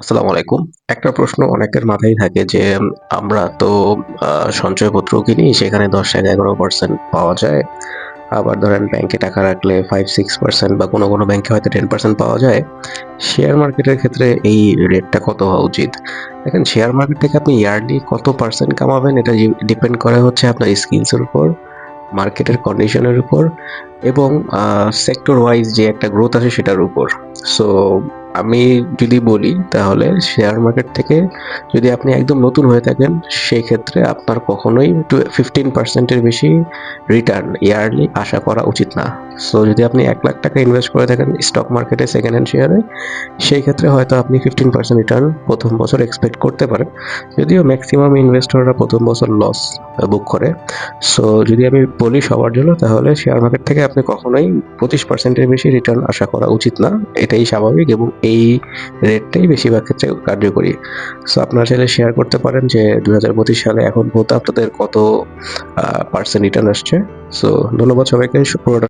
আসসালামু আলাইকুম। একটা প্রশ্ন অনেকের মাথায় থাকে যে আমরা তো সঞ্চয়পত্র কিনি সেখানে ১০ থেকে ১১% পাওয়া যায়। আবার ধরেন ব্যাংকে টাকা রাখলে ৫-৬% বা কোনো ব্যাংকে হয়তো 10% পাওয়া যায়। শেয়ার মার্কেটের ক্ষেত্রে এই রেটটা কত হওয়া উচিত? দেখেন শেয়ার মার্কেট থেকে আপনি ইয়ারলি কত পার্সেন্ট কামাবেন এটা ডিপেন্ড করে হচ্ছে আপনার স্কিলস এর উপর, মার্কেটের কন্ডিশনের উপর এবং সেক্টর ওয়াইজ যে একটা গ্রোথ আছে সেটার উপর। সো আমি যদি বলি তাহলে শেয়ার মার্কেট থেকে যদি আপনি একদম নতুন হয়ে থাকেন সেক্ষেত্রে আপনার কখনোই 15% এর বেশি রিটার্ন ইয়ারলি আশা করা উচিত না। সো যদি আপনি ৳১,০০,০০০ ইনভেস্ট করে থাকেন স্টক মার্কেটে সেকেন্ড হ্যান্ড শেয়ারে সেই ক্ষেত্রে হয়তো আপনি 15% রিটার্ন ১ম বছর এক্সপেক্ট করতে পারেন। যদিও ম্যাক্সিমাম ইনভেস্টররা ১ম বছর লস বুক করে। সো যদি আমি বলি সবার জন্য তাহলে শেয়ার মার্কেট থেকে আপনি কখনোই ২৫% এর বেশি রিটার্ন আশা করা উচিত না। এটাই স্বাভাবিক এবং এই রেটটাই বেশিরভাগ ক্ষেত্রে কার্যকরী। সো আপনারা চাইলে শেয়ার করতে পারেন যে ২০২৫ সালে এখন পর্যন্ত আপনাদের কত পার্সেন্ট রিটার্ন আসছে। সো ধন্যবাদ সবাইকে পুরোটা